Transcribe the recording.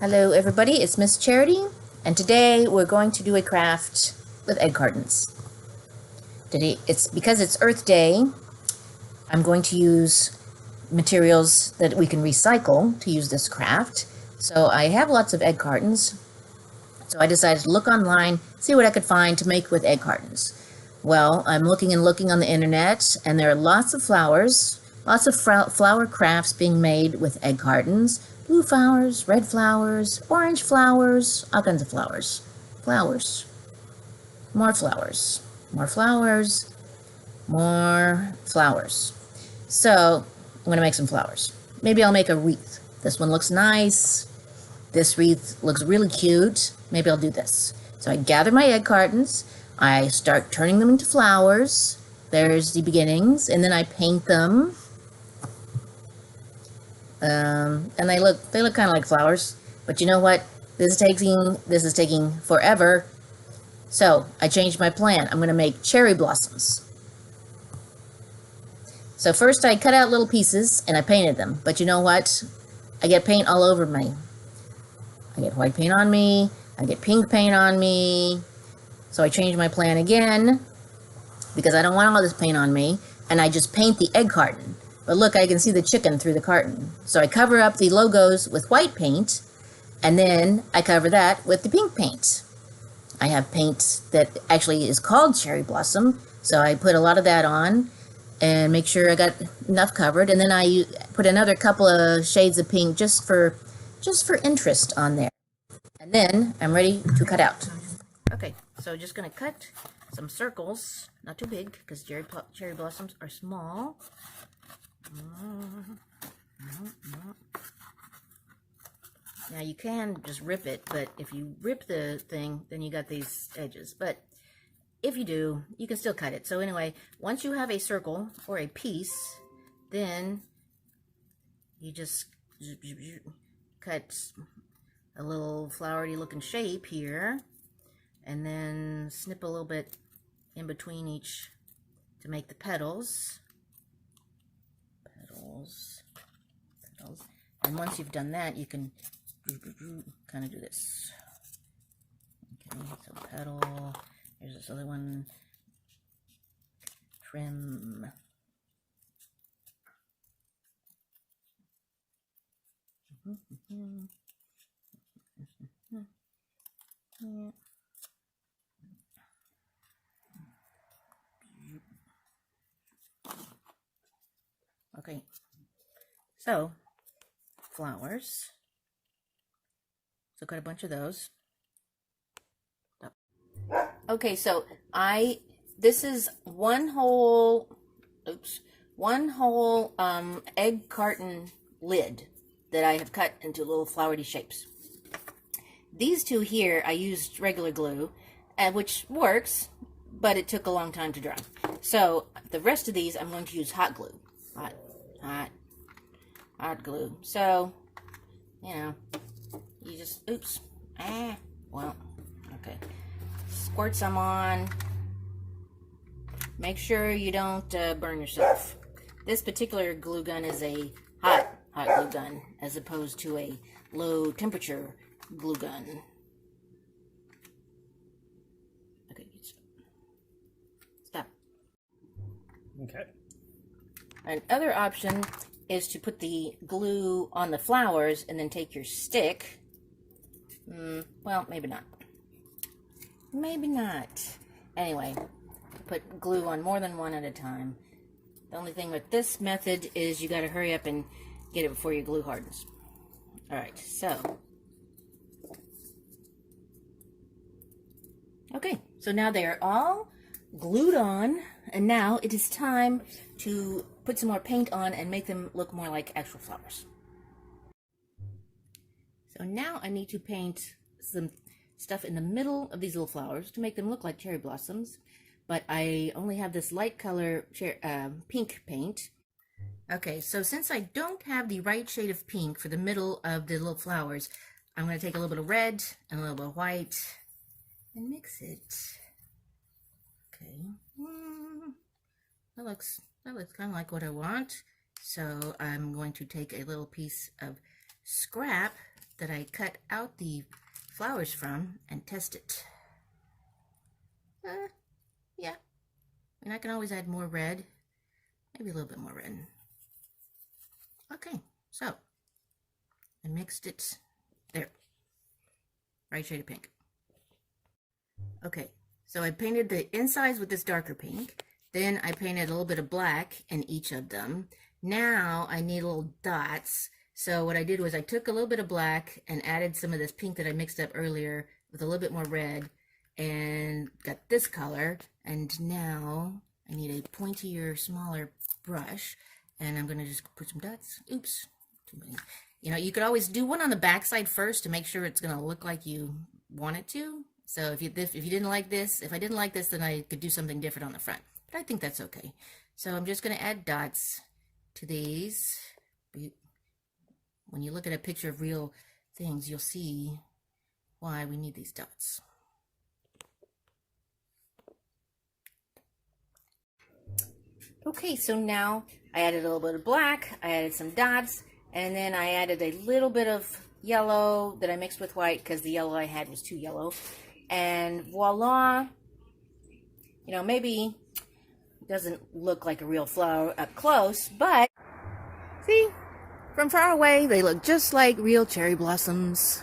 Hello everybody, it's Miss Charity, and today we're going to do a craft with egg cartons. Today, because it's Earth Day, I'm going to use materials that we can recycle to use this craft. So I have lots of egg cartons, so I decided to look online, see what I could find to make with egg cartons. Well, I'm looking and looking on the internet, and there are lots of flowers, lots of flower crafts being made with egg cartons. Blue flowers, red flowers, orange flowers, all kinds of flowers. Flowers. More flowers. More flowers. More flowers. So, I'm going to make some flowers. Maybe I'll make a wreath. This one looks nice. This wreath looks really cute. Maybe I'll do this. So I gather my egg cartons. I start turning them into flowers. There's the beginnings. And then I paint them. And they look kind of like flowers, but you know what? This is taking forever. So I changed my plan. I'm going to make cherry blossoms. So first I cut out little pieces and I painted them, but you know what? I get paint all over me. I get white paint on me. I get pink paint on me. So I changed my plan again because I don't want all this paint on me, and I just paint the egg carton. But look, I can see the chicken through the carton. So I cover up the logos with white paint, and then I cover that with the pink paint. I have paint that actually is called cherry blossom, so I put a lot of that on and make sure I got enough covered, and then I put another couple of shades of pink just for interest on there. And then I'm ready to cut out. Okay, so just gonna cut some circles, not too big because cherry blossoms are small. Now you can just rip it, but if you rip the thing, then you got these edges. But if you do, you can still cut it. So anyway, once you have a circle or a piece, then you just cut a little flowery looking shape here, and then snip a little bit in between each to make the petals. Petals. And once you've done that, you can kind of do this. Okay, so petal. Here's this other one. Trim. Yeah. Okay, so flowers. So got a bunch of those. Okay, so this is one whole egg carton lid that I have cut into little flowery shapes. These two here I used regular glue, which works, but it took a long time to dry. So the rest of these I'm going to use hot glue. Hot glue. So, you know, you just, well, okay. Squirt some on. Make sure you don't burn yourself. This particular glue gun is a hot glue gun, as opposed to a low temperature glue gun. Okay, stop. Okay. Another option is to put the glue on the flowers and then take your stick. Well, maybe not. Maybe not. Anyway, put glue on more than one at a time. The only thing with this method is you got to hurry up and get it before your glue hardens. Alright, so. Okay, so now they are all glued on, and now it is time to put some more paint on and make them look more like actual flowers. So now I need to paint some stuff in the middle of these little flowers to make them look like cherry blossoms, but I only have this light color pink paint. Okay, so since I don't have the right shade of pink for the middle of the little flowers, I'm going to take a little bit of red and a little bit of white and mix it. Okay, that looks kind of like what I want. So I'm going to take a little piece of scrap that I cut out the flowers from and test it. Yeah, and I can always add more red, maybe a little bit more red. Okay, so I mixed it there, right shade of pink. Okay, so I painted the insides with this darker pink. Then I painted a little bit of black in each of them. Now I need little dots. So what I did was I took a little bit of black and added some of this pink that I mixed up earlier with a little bit more red and got this color. And now I need a pointier, smaller brush, and I'm gonna just put some dots. Oops, too many. You know, you could always do one on the back side first to make sure it's gonna look like you want it to. So if you didn't like this, if I didn't like this, then I could do something different on the front. But I think that's okay. So I'm just gonna add dots to these. When you look at a picture of real things, you'll see why we need these dots. Okay, so now I added a little bit of black, I added some dots, and then I added a little bit of yellow that I mixed with white because the yellow I had was too yellow. And voila, you know, maybe it doesn't look like a real flower up close, but see, from far away, they look just like real cherry blossoms.